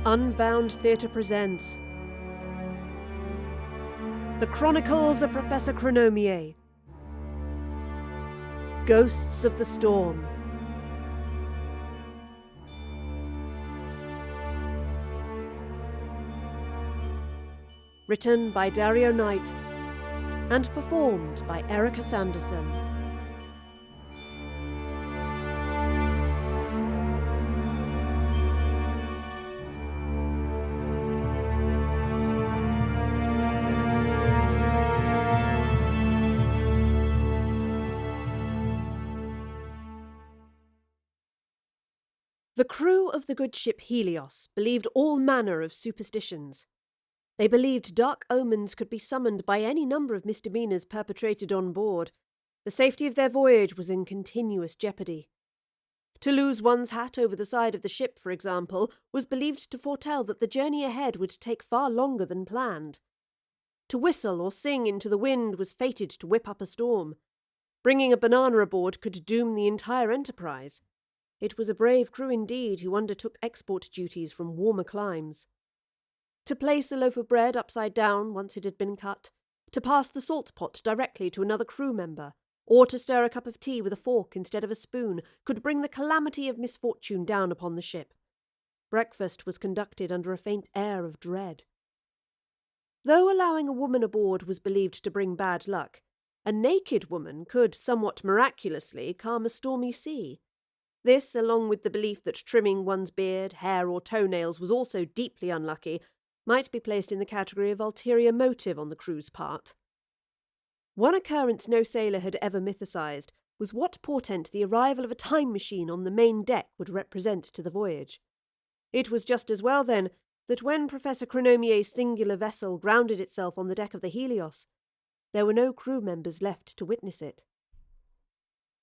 Unbound Theatre presents The Chronicles of Professor Chronomier. Ghosts of the Storm. Written by Dario Knight and performed by Erika Sanderson. The crew of the good ship Helios believed all manner of superstitions. They believed dark omens could be summoned by any number of misdemeanours perpetrated on board. The safety of their voyage was in continuous jeopardy. To lose one's hat over the side of the ship, for example, was believed to foretell that the journey ahead would take far longer than planned. To whistle or sing into the wind was fated to whip up a storm. Bringing a banana aboard could doom the entire enterprise. It was a brave crew indeed who undertook export duties from warmer climes. To place a loaf of bread upside down once it had been cut, to pass the salt pot directly to another crew member, or to stir a cup of tea with a fork instead of a spoon, could bring the calamity of misfortune down upon the ship. Breakfast was conducted under a faint air of dread. Though allowing a woman aboard was believed to bring bad luck, a naked woman could, somewhat miraculously, calm a stormy sea. This, along with the belief that trimming one's beard, hair, or toenails was also deeply unlucky, might be placed in the category of ulterior motive on the crew's part. One occurrence no sailor had ever mythicized was what portent the arrival of a time machine on the main deck would represent to the voyage. It was just as well, then, that when Professor Chronomier's singular vessel grounded itself on the deck of the Helios, there were no crew members left to witness it.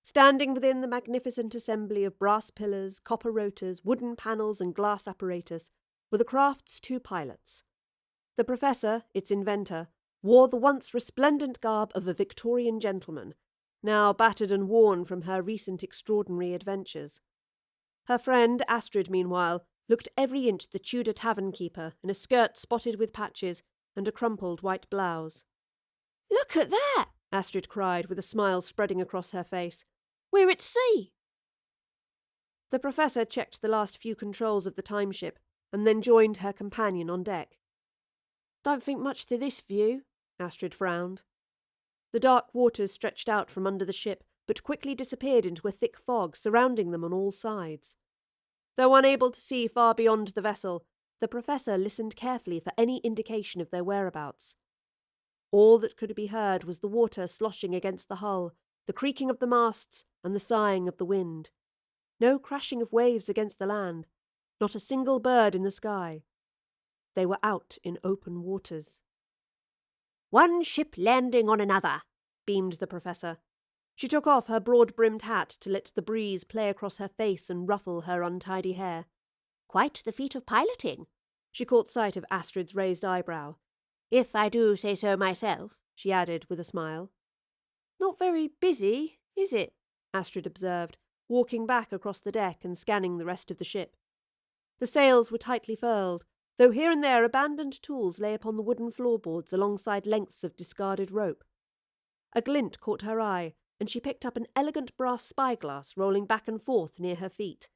Standing within the magnificent assembly of brass pillars, copper rotors, wooden panels, and glass apparatus were the craft's two pilots. The professor, its inventor, wore the once resplendent garb of a Victorian gentleman, now battered and worn from her recent extraordinary adventures. Her friend, Astrid, meanwhile, looked every inch the Tudor tavern keeper in a skirt spotted with patches and a crumpled white blouse. "Look at that!" Astrid cried, with a smile spreading across her face. "We're at sea!" The professor checked the last few controls of the timeship and then joined her companion on deck. "Don't think much to this view," Astrid frowned. The dark waters stretched out from under the ship, but quickly disappeared into a thick fog surrounding them on all sides. Though unable to see far beyond the vessel, the professor listened carefully for any indication of their whereabouts. All that could be heard was the water sloshing against the hull, the creaking of the masts, and the sighing of the wind. No crashing of waves against the land, not a single bird in the sky. They were out in open waters. "One ship landing on another," beamed the professor. She took off her broad-brimmed hat to let the breeze play across her face and ruffle her untidy hair. "Quite the feat of piloting." She caught sight of Astrid's raised eyebrow. "If I do say so myself," she added with a smile. "Not very busy, is it?" Astrid observed, walking back across the deck and scanning the rest of the ship. The sails were tightly furled, though here and there abandoned tools lay upon the wooden floorboards alongside lengths of discarded rope. A glint caught her eye, and she picked up an elegant brass spyglass rolling back and forth near her feet.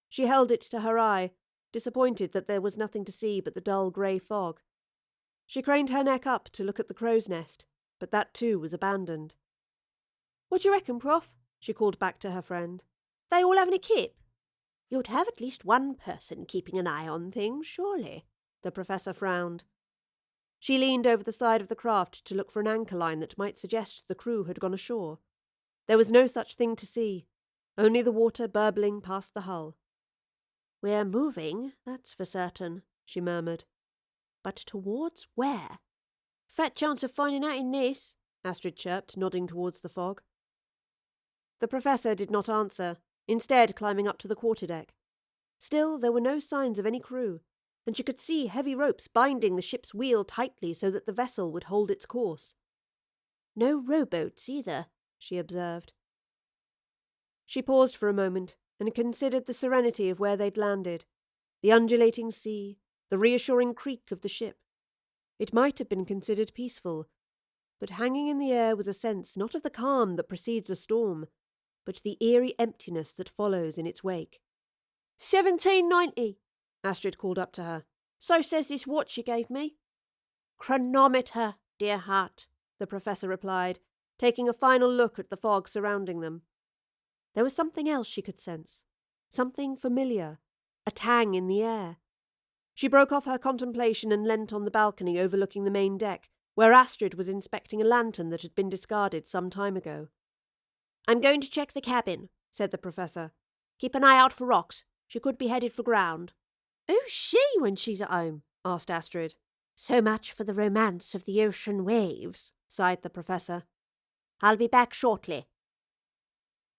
She held it to her eye, disappointed that there was nothing to see but the dull grey fog. She craned her neck up to look at the crow's nest, but that too was abandoned. "What do you reckon, Prof?" she called back to her friend. "They all having a kip?" "You'd have at least one person keeping an eye on things, surely?" The professor frowned. She leaned over the side of the craft to look for an anchor line that might suggest the crew had gone ashore. There was no such thing to see, only the water burbling past the hull. "We're moving, that's for certain," she murmured. "But towards where?" "Fat chance of finding out in this," Astrid chirped, nodding towards the fog. The professor did not answer, instead climbing up to the quarterdeck. Still, there were no signs of any crew, and she could see heavy ropes binding the ship's wheel tightly so that the vessel would hold its course. "No rowboats either," she observed. She paused for a moment and considered the serenity of where they'd landed. the undulating sea, the reassuring creak of the ship. It might have been considered peaceful, but hanging in the air was a sense not of the calm that precedes a storm, but the eerie emptiness that follows in its wake. 1790, Astrid called up to her. So says this watch you gave me. Chronometer, dear heart, the professor replied, taking a final look at the fog surrounding them. There was something else she could sense, something familiar, a tang in the air. She broke off her contemplation and leant on the balcony overlooking the main deck, where Astrid was inspecting a lantern that had been discarded some time ago. I'm going to check the cabin, said the professor. Keep an eye out for rocks. She could be headed for ground. Who's she when she's at home? Asked Astrid. So much for the romance of the ocean waves, sighed the professor. I'll be back shortly.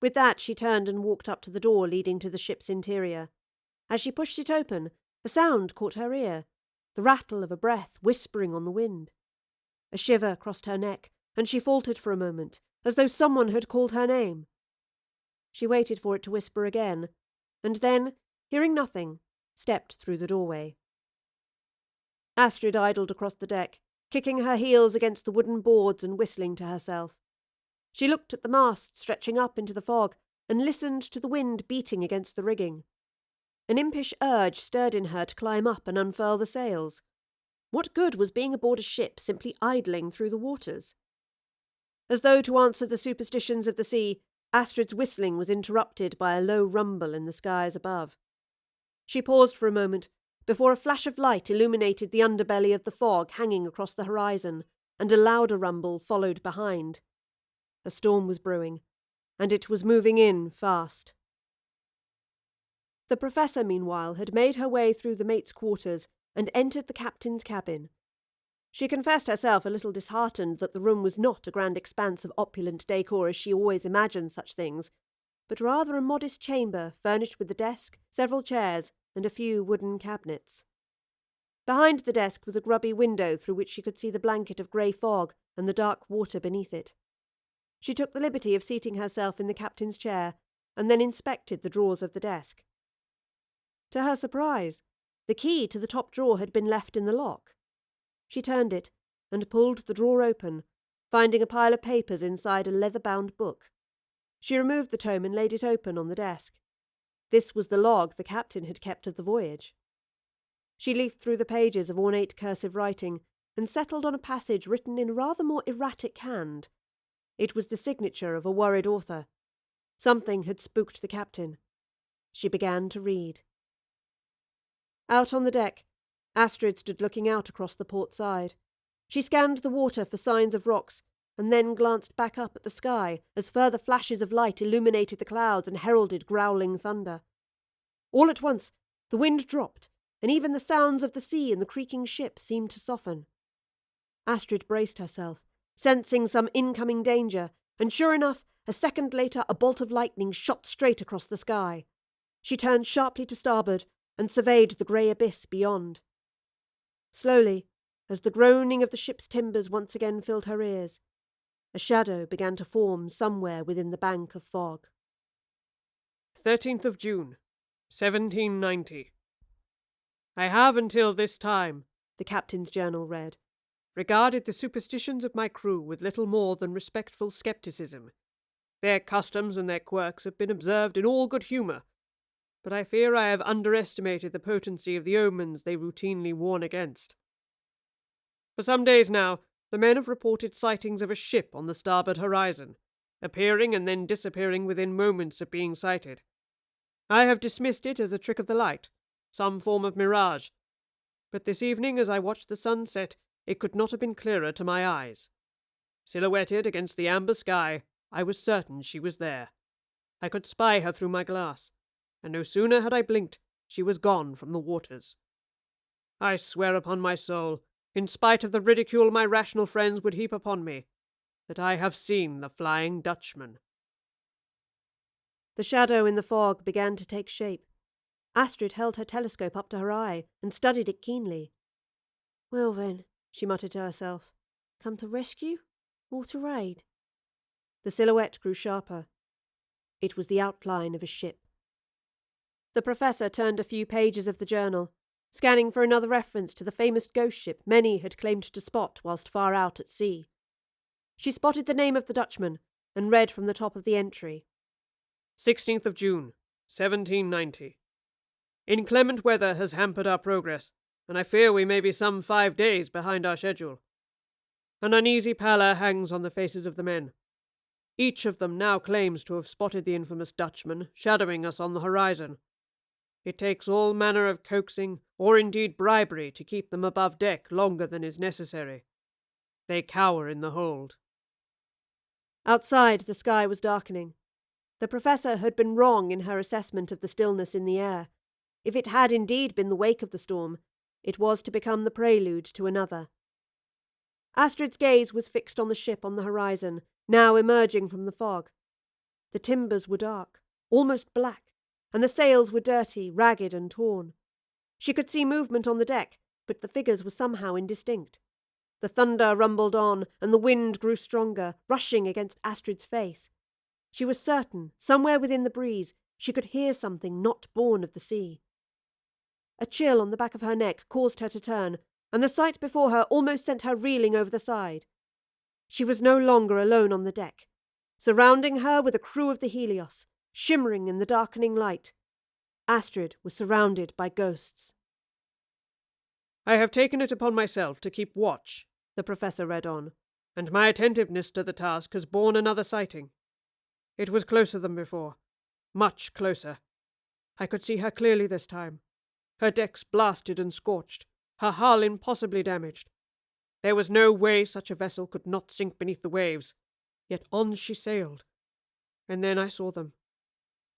With that, she turned and walked up to the door leading to the ship's interior. As she pushed it open, a sound caught her ear, the rattle of a breath whispering on the wind. A shiver crossed her neck, and she faltered for a moment, as though someone had called her name. She waited for it to whisper again, and then, hearing nothing, stepped through the doorway. Astrid idled across the deck, kicking her heels against the wooden boards and whistling to herself. She looked at the mast stretching up into the fog and listened to the wind beating against the rigging. An impish urge stirred in her to climb up and unfurl the sails. What good was being aboard a ship simply idling through the waters? As though to answer the superstitions of the sea, Astrid's whistling was interrupted by a low rumble in the skies above. She paused for a moment before a flash of light illuminated the underbelly of the fog hanging across the horizon, and a louder rumble followed behind. A storm was brewing, and it was moving in fast. The professor, meanwhile, had made her way through the mate's quarters and entered the captain's cabin. She confessed herself a little disheartened that the room was not a grand expanse of opulent decor as she always imagined such things, but rather a modest chamber furnished with a desk, several chairs, and a few wooden cabinets. Behind the desk was a grubby window through which she could see the blanket of grey fog and the dark water beneath it. She took the liberty of seating herself in the captain's chair and then inspected the drawers of the desk. To her surprise, the key to the top drawer had been left in the lock. She turned it and pulled the drawer open, finding a pile of papers inside a leather-bound book. She removed the tome and laid it open on the desk. This was the log the captain had kept of the voyage. She leafed through the pages of ornate cursive writing and settled on a passage written in a rather more erratic hand. It was the signature of a worried author. Something had spooked the captain. She began to read. Out on the deck, Astrid stood looking out across the port side. She scanned the water for signs of rocks, and then glanced back up at the sky as further flashes of light illuminated the clouds and heralded growling thunder. All at once, the wind dropped, and even the sounds of the sea and the creaking ship seemed to soften. Astrid braced herself, sensing some incoming danger, and sure enough, a second later a bolt of lightning shot straight across the sky. She turned sharply to starboard and surveyed the grey abyss beyond. Slowly, as the groaning of the ship's timbers once again filled her ears, a shadow began to form somewhere within the bank of fog. 13th of June, 1790. I have until this time, the captain's journal read, regarded the superstitions of my crew with little more than respectful scepticism. Their customs and their quirks have been observed in all good humour, but I fear I have underestimated the potency of the omens they routinely warn against. For some days now, the men have reported sightings of a ship on the starboard horizon, appearing and then disappearing within moments of being sighted. I have dismissed it as a trick of the light, some form of mirage, but this evening as I watched the sun set, it could not have been clearer to my eyes. Silhouetted against the amber sky, I was certain she was there. I could spy her through my glass, and no sooner had I blinked, she was gone from the waters. I swear upon my soul, in spite of the ridicule my rational friends would heap upon me, that I have seen the Flying Dutchman. The shadow in the fog began to take shape. Astrid held her telescope up to her eye and studied it keenly. Well then, she muttered to herself, come to rescue or to raid? The silhouette grew sharper. It was the outline of a ship. The professor turned a few pages of the journal, scanning for another reference to the famous ghost ship many had claimed to spot whilst far out at sea. She spotted the name of the Dutchman and read from the top of the entry. 16th of June, 1790. Inclement weather has hampered our progress, and I fear we may be some 5 days behind our schedule. An uneasy pallor hangs on the faces of the men. Each of them now claims to have spotted the infamous Dutchman shadowing us on the horizon. It takes all manner of coaxing, or indeed bribery, to keep them above deck longer than is necessary. They cower in the hold. Outside, the sky was darkening. The professor had been wrong in her assessment of the stillness in the air. If it had indeed been the wake of the storm, it was to become the prelude to another. Astrid's gaze was fixed on the ship on the horizon, now emerging from the fog. The timbers were dark, almost black, and the sails were dirty, ragged and torn. She could see movement on the deck, but the figures were somehow indistinct. The thunder rumbled on, and the wind grew stronger, rushing against Astrid's face. She was certain, somewhere within the breeze, she could hear something not born of the sea. A chill on the back of her neck caused her to turn, and the sight before her almost sent her reeling over the side. She was no longer alone on the deck. Surrounding her were the crew of the Helios, shimmering in the darkening light. Astrid was surrounded by ghosts. I have taken it upon myself to keep watch, the professor read on, and my attentiveness to the task has borne another sighting. It was closer than before, much closer. I could see her clearly this time. Her decks blasted and scorched, her hull impossibly damaged. There was no way such a vessel could not sink beneath the waves, yet on she sailed. And then I saw them.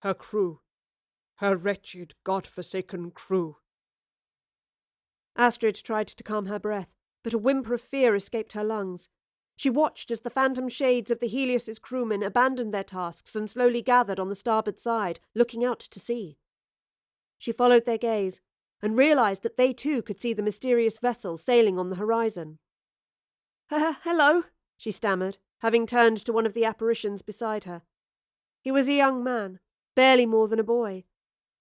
Her crew. Her wretched, God-forsaken crew. Astrid tried to calm her breath, but a whimper of fear escaped her lungs. She watched as the phantom shades of the Helios's crewmen abandoned their tasks and slowly gathered on the starboard side, looking out to sea. She followed their gaze, and realised that they too could see the mysterious vessel sailing on the horizon. "Hello," she stammered, having turned to one of the apparitions beside her. He was a young man, barely more than a boy.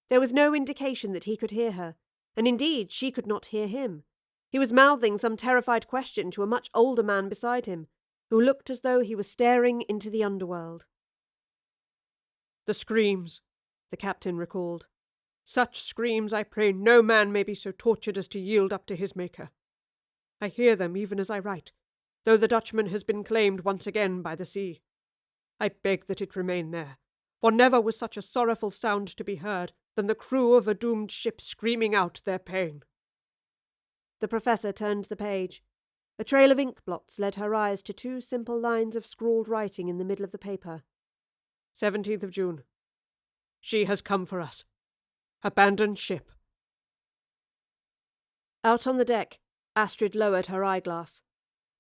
There was no indication that he could hear her, and indeed she could not hear him. He was mouthing some terrified question to a much older man beside him, who looked as though he was staring into the underworld. The screams, the captain recalled. Such screams, I pray no man may be so tortured as to yield up to his Maker. I hear them even as I write, though the Dutchman has been claimed once again by the sea. I beg that it remain there, for never was such a sorrowful sound to be heard than the crew of a doomed ship screaming out their pain. The professor turned the page. A trail of ink blots led her eyes to 2 simple lines of scrawled writing in the middle of the paper. 17th of June. She has come for us. Abandoned ship. Out on the deck, Astrid lowered her eyeglass.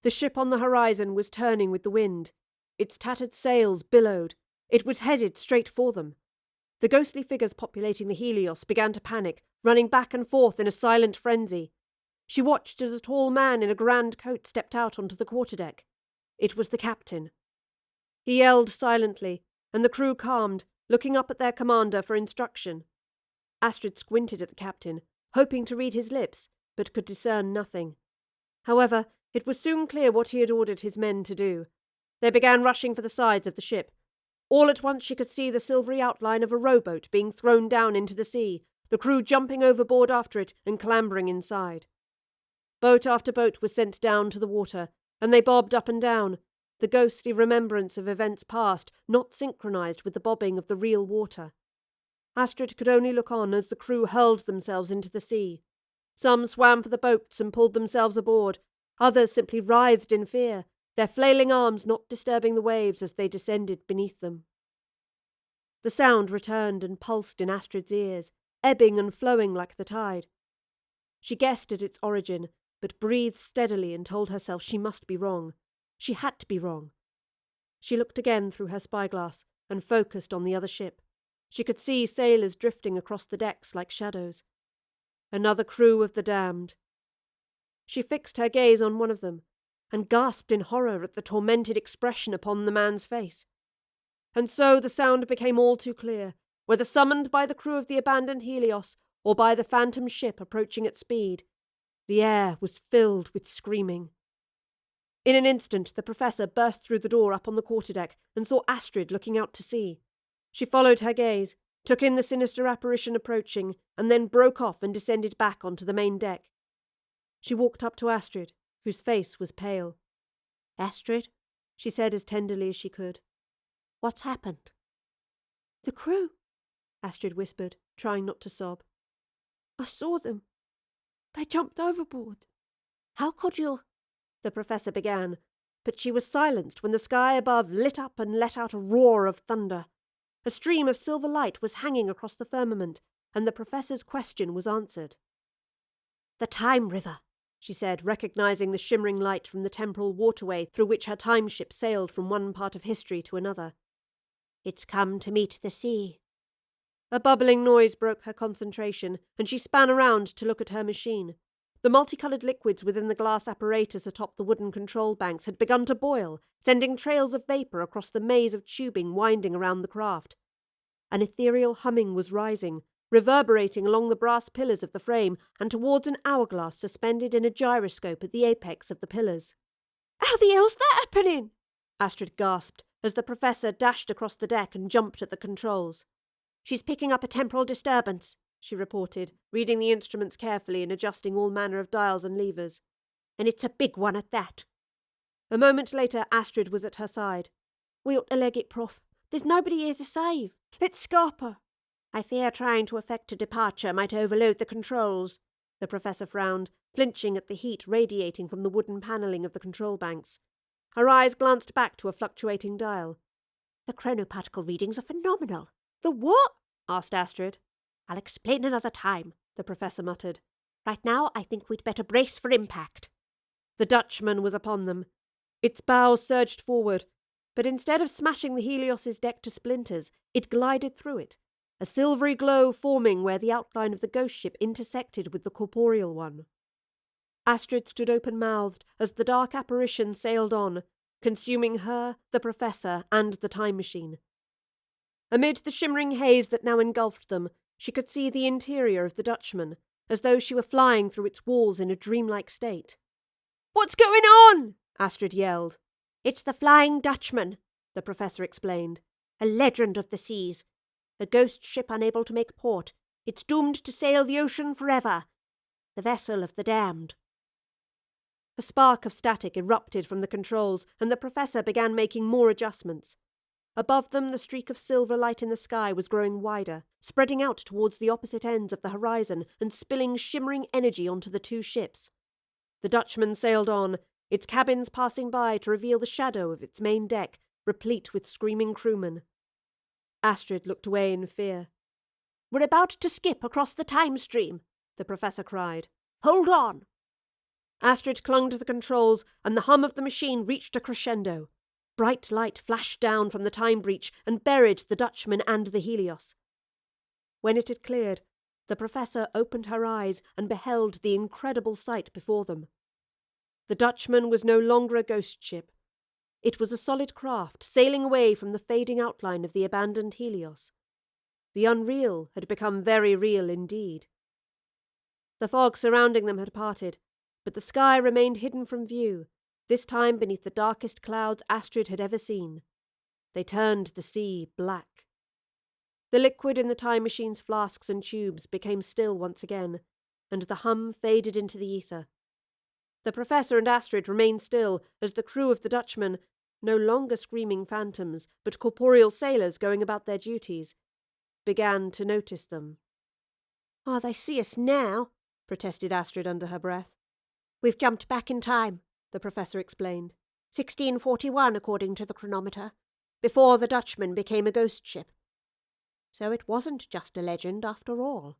The ship on the horizon was turning with the wind. Its tattered sails billowed. It was headed straight for them. The ghostly figures populating the Helios began to panic, running back and forth in a silent frenzy. She watched as a tall man in a grand coat stepped out onto the quarterdeck. It was the captain. He yelled silently, and the crew calmed, looking up at their commander for instruction. Astrid squinted at the captain, hoping to read his lips, but could discern nothing. However, it was soon clear what he had ordered his men to do. They began rushing for the sides of the ship. All at once she could see the silvery outline of a rowboat being thrown down into the sea, the crew jumping overboard after it and clambering inside. Boat after boat was sent down to the water, and they bobbed up and down, the ghostly remembrance of events past not synchronized with the bobbing of the real water. Astrid could only look on as the crew hurled themselves into the sea. Some swam for the boats and pulled themselves aboard, others simply writhed in fear, their flailing arms not disturbing the waves as they descended beneath them. The sound returned and pulsed in Astrid's ears, ebbing and flowing like the tide. She guessed at its origin, but breathed steadily and told herself she must be wrong. She had to be wrong. She looked again through her spyglass and focused on the other ship. She could see sailors drifting across the decks like shadows. Another crew of the damned. She fixed her gaze on one of them, and gasped in horror at the tormented expression upon the man's face. And so the sound became all too clear, whether summoned by the crew of the abandoned Helios or by the phantom ship approaching at speed. The air was filled with screaming. In an instant, the Professor burst through the door up on the quarterdeck and saw Astrid looking out to sea. She followed her gaze, took in the sinister apparition approaching, and then broke off and descended back onto the main deck. She walked up to Astrid, whose face was pale. "Astrid," she said as tenderly as she could, "what's happened?" "The crew," Astrid whispered, trying not to sob. "I saw them. They jumped overboard." "How could you—" the Professor began, but she was silenced when the sky above lit up and let out a roar of thunder. A stream of silver light was hanging across the firmament, and the Professor's question was answered. "The Time River," she said, recognizing the shimmering light from the temporal waterway through which her time ship sailed from one part of history to another. "It's come to meet the sea." A bubbling noise broke her concentration, and she span around to look at her machine. The multicoloured liquids within the glass apparatus atop the wooden control banks had begun to boil, sending trails of vapour across the maze of tubing winding around the craft. An ethereal humming was rising, reverberating along the brass pillars of the frame and towards an hourglass suspended in a gyroscope at the apex of the pillars. "How the hell's that happening?" Astrid gasped as the Professor dashed across the deck and jumped at the controls. "She's picking up a temporal disturbance," she reported, reading the instruments carefully and adjusting all manner of dials and levers. "And it's a big one at that." A moment later, Astrid was at her side. "We ought to leg it, Prof. There's nobody here to save. Let's scarp her." "I fear trying to effect a departure might overload the controls." The Professor frowned, flinching at the heat radiating from the wooden panelling of the control banks. Her eyes glanced back to a fluctuating dial. "The chronoparticle readings are phenomenal." "The what?" asked Astrid. "I'll explain another time," the Professor muttered. "Right now I think we'd better brace for impact." The Dutchman was upon them. Its bow surged forward, but instead of smashing the Helios's deck to splinters, it glided through it, a silvery glow forming where the outline of the ghost ship intersected with the corporeal one. Astrid stood open-mouthed as the dark apparition sailed on, consuming her, the Professor, and the time machine. Amid the shimmering haze that now engulfed them, she could see the interior of the Dutchman, as though she were flying through its walls in a dreamlike state. "What's going on?" Astrid yelled. "It's the Flying Dutchman," the Professor explained. "A legend of the seas. A ghost ship unable to make port. It's doomed to sail the ocean forever. The vessel of the damned." A spark of static erupted from the controls, and the Professor began making more adjustments. Above them, the streak of silver light in the sky was growing wider, spreading out towards the opposite ends of the horizon and spilling shimmering energy onto the two ships. The Dutchman sailed on, its cabins passing by to reveal the shadow of its main deck, replete with screaming crewmen. Astrid looked away in fear. "We're about to skip across the time stream," the Professor cried. "Hold on." Astrid clung to the controls, and the hum of the machine reached a crescendo. Bright light flashed down from the time breach and buried the Dutchman and the Helios. When it had cleared, the Professor opened her eyes and beheld the incredible sight before them. The Dutchman was no longer a ghost ship. It was a solid craft sailing away from the fading outline of the abandoned Helios. The unreal had become very real indeed. The fog surrounding them had parted, but the sky remained hidden from view, this time beneath the darkest clouds Astrid had ever seen. They turned the sea black. The liquid in the time machine's flasks and tubes became still once again, and the hum faded into the ether. The Professor and Astrid remained still as the crew of the Dutchman, no longer screaming phantoms, but corporeal sailors going about their duties, began to notice them. "Oh, they see us now," protested Astrid under her breath. "We've jumped back in time," the Professor explained. 1641, according to the chronometer, before the Dutchman became a ghost ship. So it wasn't just a legend after all.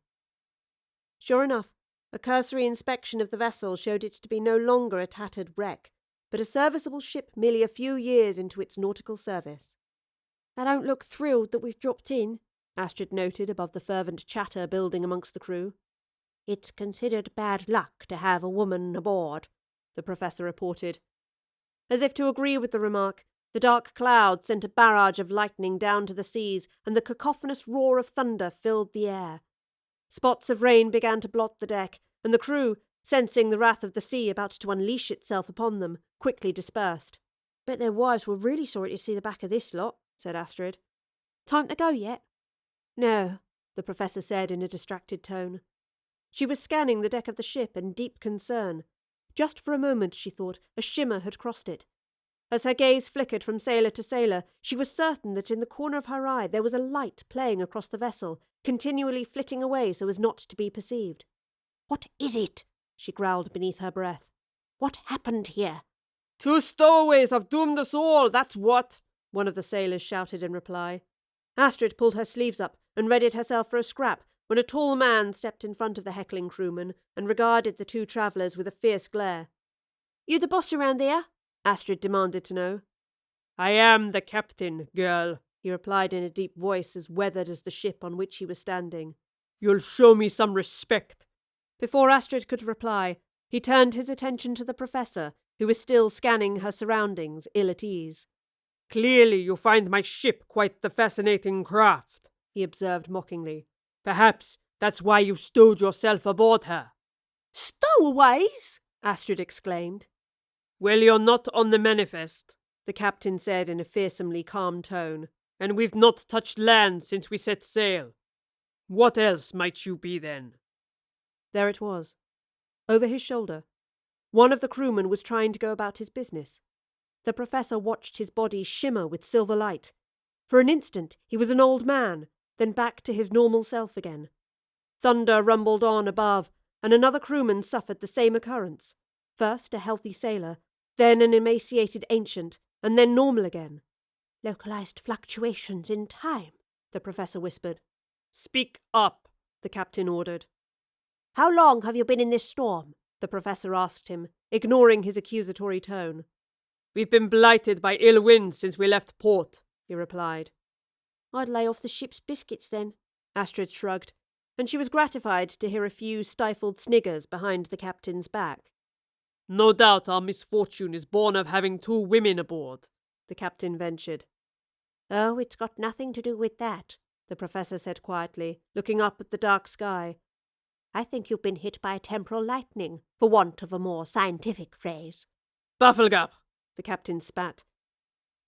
Sure enough, a cursory inspection of the vessel showed it to be no longer a tattered wreck, but a serviceable ship merely a few years into its nautical service. "They don't look thrilled that we've dropped in," Astrid noted above the fervent chatter building amongst the crew. "It's considered bad luck to have a woman aboard," the Professor reported. As if to agree with the remark, The dark cloud sent a barrage of lightning down to the seas, and the cacophonous roar of thunder filled the air. Spots of rain began to blot the deck, and the crew, sensing the wrath of the sea about to unleash itself upon them, quickly dispersed. "Bet their wives were really sorry to see the back of this lot," said Astrid. "Time to go yet?" "No," the Professor said in a distracted tone. She was scanning the deck of the ship in deep concern. Just for a moment, she thought, a shimmer had crossed it. As her gaze flickered from sailor to sailor, she was certain that in the corner of her eye there was a light playing across the vessel, continually flitting away so as not to be perceived. "What is it?" she growled beneath her breath. "What happened here?" "Two stowaways have doomed us all, that's what," one of the sailors shouted in reply. Astrid pulled her sleeves up and readied herself for a scrap when a tall man stepped in front of the heckling crewman and regarded the two travellers with a fierce glare. "You the boss around there?" Astrid demanded to know. "I am the captain, girl," he replied in a deep voice as weathered as the ship on which he was standing. "You'll show me some respect." Before Astrid could reply, he turned his attention to the Professor, who was still scanning her surroundings, ill at ease. "Clearly you find my ship quite the fascinating craft," he observed mockingly. "Perhaps that's why you've stowed yourself aboard her." "Stowaways?" Astrid exclaimed. "Well, you're not on the manifest," the captain said in a fearsomely calm tone. "and we've not touched land since we set sail. What else might you be then?" There it was, over his shoulder. One of the crewmen was trying to go about his business. The Professor watched his body shimmer with silver light. For an instant he was an old man, then back to his normal self again. Thunder rumbled on above, and another crewman suffered the same occurrence. First a healthy sailor, then an emaciated ancient, and then normal again. "Localized fluctuations in time," the Professor whispered. "Speak up," the captain ordered. "How long have you been in this storm?" the Professor asked him, ignoring his accusatory tone. "We've been blighted by ill winds since we left port," he replied. "I'd lay off the ship's biscuits then," Astrid shrugged, and she was gratified to hear a few stifled sniggers behind the captain's back. "No doubt our misfortune is born of having two women aboard," the captain ventured. "Oh, it's got nothing to do with that," the Professor said quietly, looking up at the dark sky. "I think you've been hit by temporal lightning, for want of a more scientific phrase." "Bafflegap," the captain spat.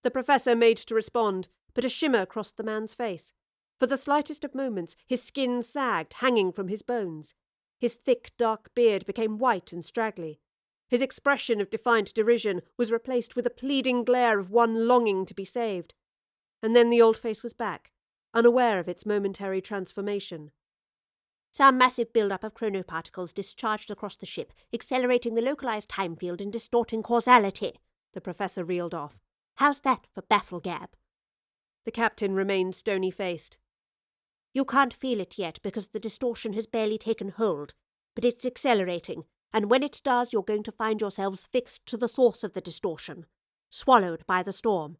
The Professor made to respond, but a shimmer crossed the man's face. For the slightest of moments, his skin sagged, hanging from his bones. His thick, dark beard became white and straggly. His expression of defiant derision was replaced with a pleading glare of one longing to be saved. And then the old face was back, unaware of its momentary transformation. "Some massive build-up of chronoparticles discharged across the ship, accelerating the localized time field and distorting causality," the Professor reeled off. "How's that for bafflegab?" The captain remained stony-faced. "You can't feel it yet because the distortion has barely taken hold, but it's accelerating, and when it does you're going to find yourselves fixed to the source of the distortion, swallowed by the storm.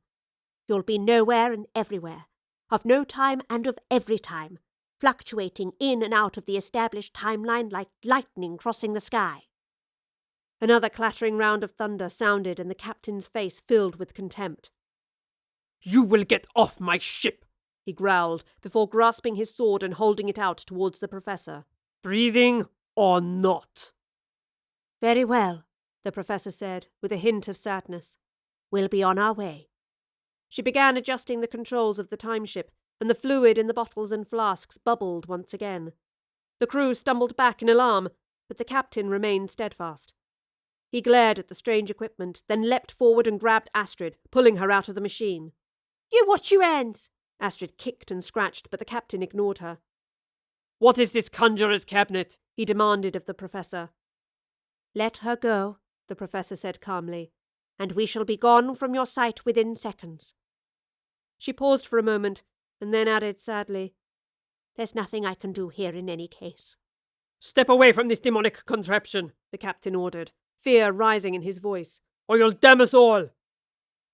You'll be nowhere and everywhere, of no time and of every time, fluctuating in and out of the established timeline like lightning crossing the sky." Another clattering round of thunder sounded and the captain's face filled with contempt. "You will get off my ship," he growled, before grasping his sword and holding it out towards the Professor. "Breathing or not." "Very well," the Professor said, with a hint of sadness. "We'll be on our way." She began adjusting the controls of the timeship, and the fluid in the bottles and flasks bubbled once again. The crew stumbled back in alarm, but the captain remained steadfast. He glared at the strange equipment, then leapt forward and grabbed Astrid, pulling her out of the machine. "You watch your hands!" Astrid kicked and scratched, but the captain ignored her. "What is this conjurer's cabinet?" he demanded of the Professor. "Let her go," the Professor said calmly, "and we shall be gone from your sight within seconds." She paused for a moment, and then added sadly, "There's nothing I can do here in any case." "Step away from this demonic contraption," the captain ordered, fear rising in his voice. "or you'll damn us all."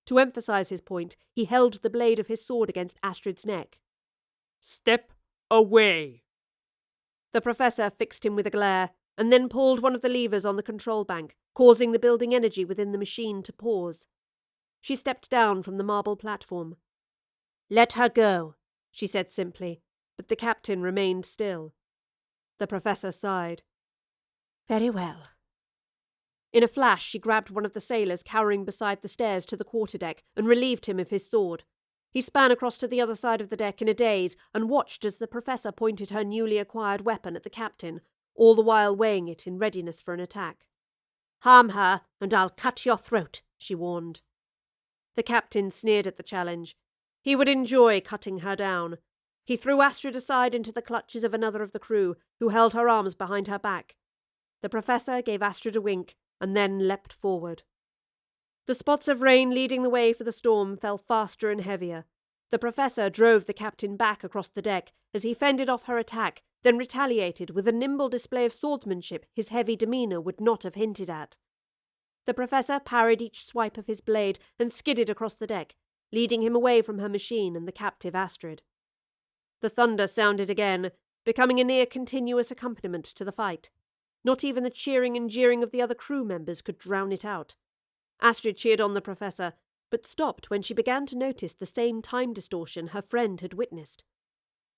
To emphasize his point, he held the blade of his sword against Astrid's neck. "Step away." The Professor fixed him with a glare, and then pulled one of the levers on the control bank, causing the building energy within the machine to pause. She stepped down from the marble platform. "Let her go," she said simply, but the captain remained still. The professor sighed. "Very well." In a flash, she grabbed one of the sailors cowering beside the stairs to the quarterdeck and relieved him of his sword. He span across to the other side of the deck in a daze and watched as the professor pointed her newly acquired weapon at the captain, all the while weighing it in readiness for an attack. "Harm her, and I'll cut your throat," she warned. The captain sneered at the challenge. He would enjoy cutting her down. He threw Astrid aside into the clutches of another of the crew, who held her arms behind her back. The professor gave Astrid a wink, and then leapt forward. The spots of rain leading the way for the storm fell faster and heavier. The professor drove the captain back across the deck as he fended off her attack, then retaliated with a nimble display of swordsmanship his heavy demeanour would not have hinted at. The professor parried each swipe of his blade and skidded across the deck, leading him away from her machine and the captive Astrid. The thunder sounded again, becoming a near continuous accompaniment to the fight. Not even the cheering and jeering of the other crew members could drown it out. Astrid cheered on the professor, but stopped when she began to notice the same time distortion her friend had witnessed.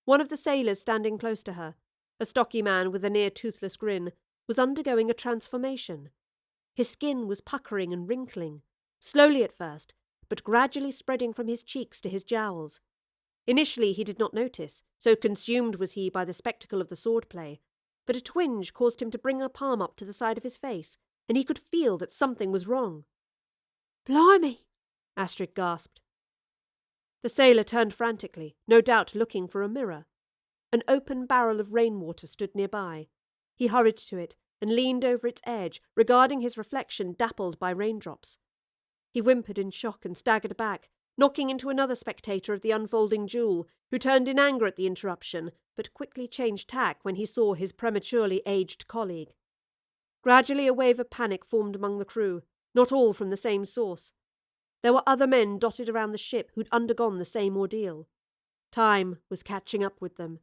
One of the sailors standing close to her, a stocky man with a near-toothless grin, was undergoing a transformation. His skin was puckering and wrinkling, slowly at first, but gradually spreading from his cheeks to his jowls. Initially he did not notice, so consumed was he by the spectacle of the swordplay, but a twinge caused him to bring a palm up to the side of his face, and he could feel that something was wrong. "Blimey!" Astrid gasped. The sailor turned frantically, no doubt looking for a mirror. An open barrel of rainwater stood nearby. He hurried to it and leaned over its edge, regarding his reflection dappled by raindrops. He whimpered in shock and staggered back, knocking into another spectator of the unfolding duel, who turned in anger at the interruption, but quickly changed tack when he saw his prematurely aged colleague. Gradually a wave of panic formed among the crew, not all from the same source. There were other men dotted around the ship who'd undergone the same ordeal. Time was catching up with them.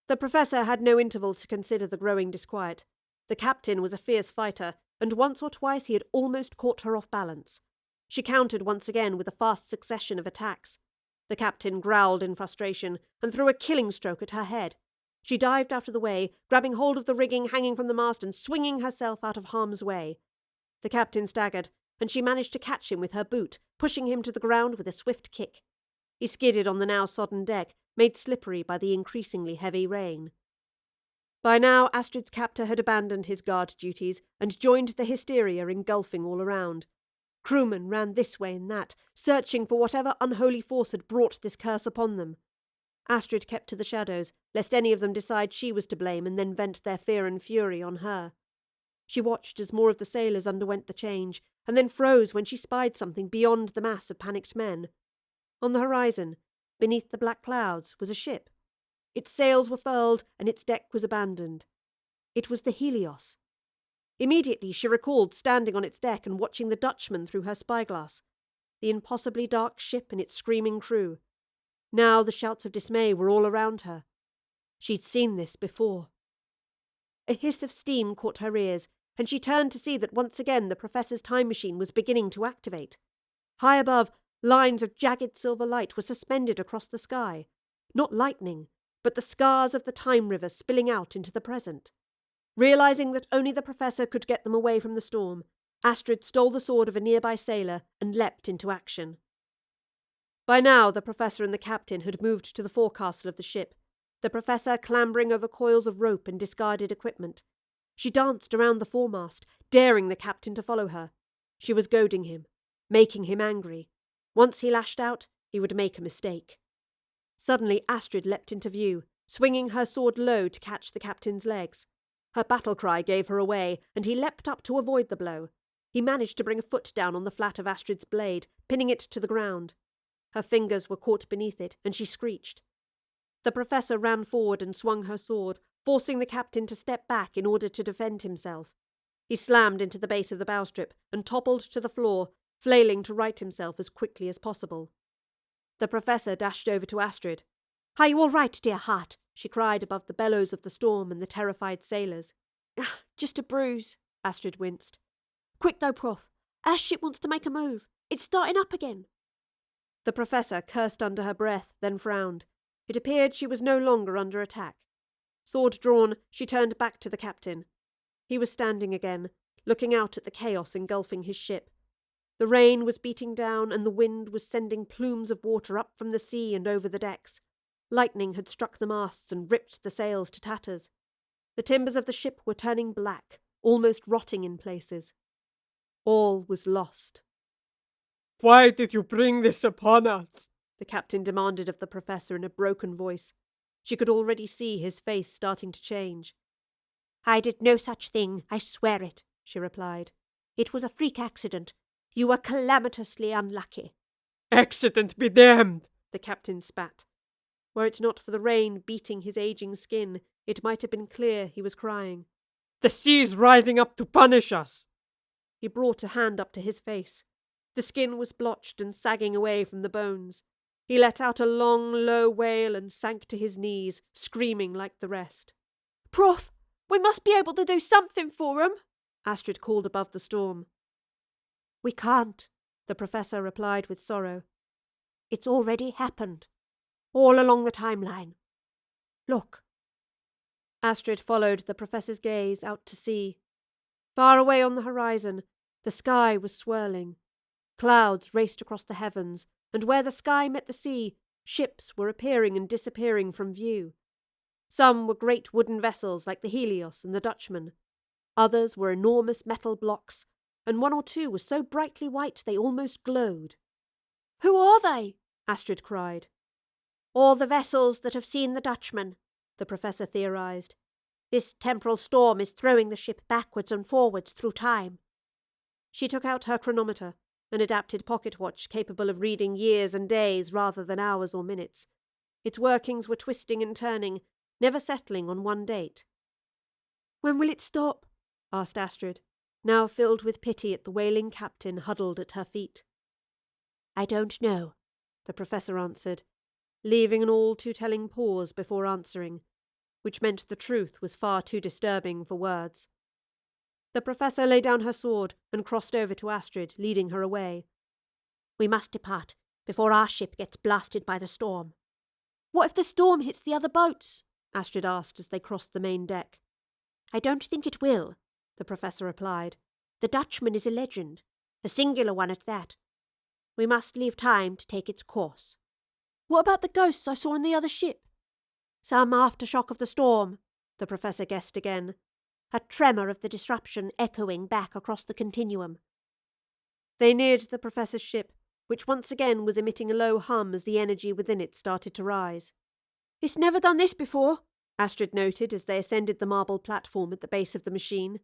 The professor had no interval to consider the growing disquiet. The captain was a fierce fighter, and once or twice he had almost caught her off balance. She countered once again with a fast succession of attacks. The captain growled in frustration and threw a killing stroke at her head. She dived out of the way, grabbing hold of the rigging hanging from the mast and swinging herself out of harm's way. The captain staggered, and she managed to catch him with her boot, pushing him to the ground with a swift kick. He skidded on the now sodden deck, made slippery by the increasingly heavy rain. By now Astrid's captor had abandoned his guard duties and joined the hysteria engulfing all around. Crewmen ran this way and that, searching for whatever unholy force had brought this curse upon them. Astrid kept to the shadows, lest any of them decide she was to blame and then vent their fear and fury on her. She watched as more of the sailors underwent the change, and then froze when she spied something beyond the mass of panicked men. On the horizon, beneath the black clouds, was a ship. Its sails were furled and its deck was abandoned. It was the Helios. Immediately she recalled standing on its deck and watching the Dutchman through her spyglass. The impossibly dark ship and its screaming crew. Now the shouts of dismay were all around her. She'd seen this before. A hiss of steam caught her ears, and she turned to see that once again the professor's time machine was beginning to activate. High above, lines of jagged silver light were suspended across the sky. Not lightning, but the scars of the time river spilling out into the present. Realizing that only the professor could get them away from the storm, Astrid stole the sword of a nearby sailor and leapt into action. By now the professor and the captain had moved to the forecastle of the ship, the professor clambering over coils of rope and discarded equipment. She danced around the foremast, daring the captain to follow her. She was goading him, making him angry. Once he lashed out, he would make a mistake. Suddenly Astrid leapt into view, swinging her sword low to catch the captain's legs. Her battle cry gave her away, and he leapt up to avoid the blow. He managed to bring a foot down on the flat of Astrid's blade, pinning it to the ground. Her fingers were caught beneath it, and she screeched. The professor ran forward and swung her sword, forcing the captain to step back in order to defend himself. He slammed into the base of the bowstrip and toppled to the floor, flailing to right himself as quickly as possible. The professor dashed over to Astrid. "Are you all right, dear heart?" she cried above the bellows of the storm and the terrified sailors. "Just a bruise," Astrid winced. "Quick though, Prof. Our ship wants to make a move. It's starting up again. The Professor cursed under her breath, then frowned. It appeared she was no longer under attack. Sword drawn, she turned back to the captain. He was standing again, looking out at the chaos engulfing his ship. The rain was beating down, and the wind was sending plumes of water up from the sea and over the decks. Lightning had struck the masts and ripped the sails to tatters. The timbers of the ship were turning black, almost rotting in places. All was lost. "Why did you bring this upon us?" the captain demanded of the Professor in a broken voice. She could already see his face starting to change. "I did no such thing, I swear it," she replied. "It was a freak accident. You were calamitously unlucky." "Accident be damned!" the captain spat. Were it not for the rain beating his aging skin, it might have been clear he was crying. "The sea's rising up to punish us!" He brought a hand up to his face. The skin was blotched and sagging away from the bones. He let out a long, low wail and sank to his knees, screaming like the rest. "Prof, we must be able to do something for 'em," Astrid called above the storm. "We can't," the Professor replied with sorrow. "It's already happened. All along the timeline. Look." Astrid followed the Professor's gaze out to sea. Far away on the horizon, the sky was swirling. Clouds raced across the heavens, and where the sky met the sea, ships were appearing and disappearing from view. Some were great wooden vessels like the Helios and the Dutchman. Others were enormous metal blocks, and one or two were so brightly white they almost glowed. "Who are they?" Astrid cried. "All the vessels that have seen the Dutchman," the Professor theorized. "This temporal storm is throwing the ship backwards and forwards through time." She took out her chronometer, an adapted pocket watch capable of reading years and days rather than hours or minutes. Its workings were twisting and turning, never settling on one date. "When will it stop?" asked Astrid, now filled with pity at the wailing captain huddled at her feet. "I don't know," the Professor answered, leaving an all-too-telling pause before answering, which meant the truth was far too disturbing for words. The Professor laid down her sword and crossed over to Astrid, leading her away. "We must depart before our ship gets blasted by the storm." "What if the storm hits the other boats?" Astrid asked as they crossed the main deck. "I don't think it will," the Professor replied. "The Dutchman is a legend, a singular one at that. We must leave time to take its course." "What about the ghosts I saw in the other ship?" "Some aftershock of the storm," the Professor guessed again. "A tremor of the disruption echoing back across the continuum." They neared the Professor's ship, which once again was emitting a low hum as the energy within it started to rise. "It's never done this before," Astrid noted as they ascended the marble platform at the base of the machine.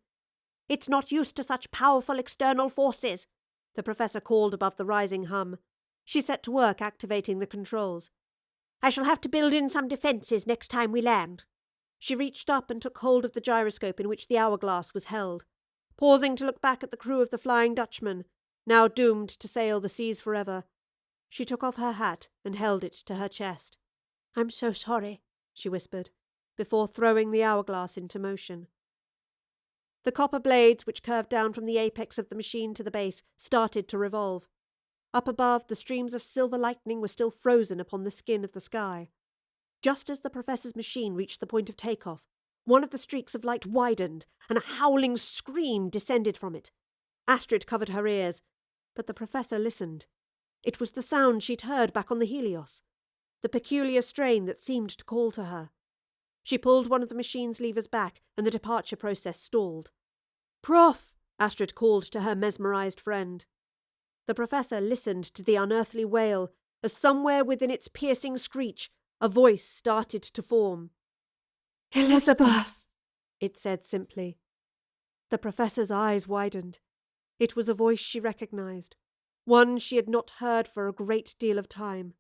"It's not used to such powerful external forces," the Professor called above the rising hum. She set to work activating the controls. "I shall have to build in some defences next time we land." She reached up and took hold of the gyroscope in which the hourglass was held. Pausing to look back at the crew of the Flying Dutchman, now doomed to sail the seas forever, she took off her hat and held it to her chest. "I'm so sorry," she whispered, before throwing the hourglass into motion. The copper blades which curved down from the apex of the machine to the base started to revolve. Up above, the streams of silver lightning were still frozen upon the skin of the sky. Just as the Professor's machine reached the point of takeoff, one of the streaks of light widened, and a howling scream descended from it. Astrid covered her ears, but the Professor listened. It was the sound she'd heard back on the Helios, the peculiar strain that seemed to call to her. She pulled one of the machine's levers back, and the departure process stalled. "Prof!" Astrid called to her mesmerized friend. The Professor listened to the unearthly wail as somewhere within its piercing screech a voice started to form. "Elizabeth," it said simply. The Professor's eyes widened. It was a voice she recognized, one she had not heard for a great deal of time.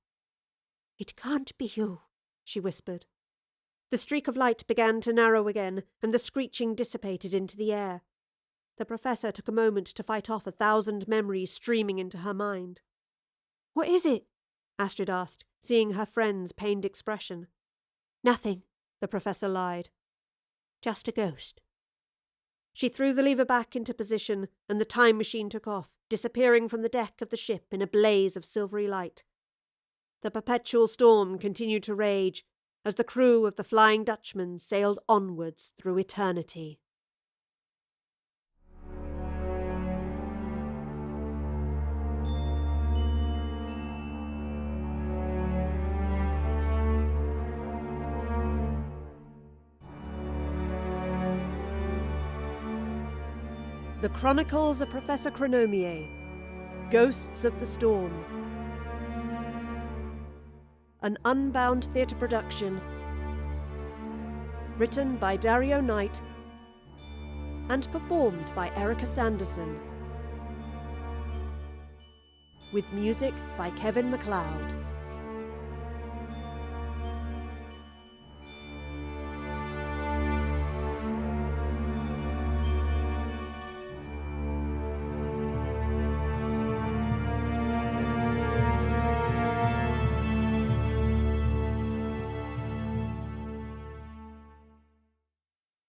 "It can't be you," she whispered. The streak of light began to narrow again, and the screeching dissipated into the air. The Professor took a moment to fight off 1,000 memories streaming into her mind. "What is it?" Astrid asked, seeing her friend's pained expression. "Nothing," the Professor lied. "Just a ghost." She threw the lever back into position, and the time machine took off, disappearing from the deck of the ship in a blaze of silvery light. The perpetual storm continued to rage as the crew of the Flying Dutchman sailed onwards through eternity. The Chronicles of Professor Chronomier, Ghosts of the Storm. An Unbound theatre production, written by Dario Knight and performed by Erika Sanderson, with music by Kevin MacLeod.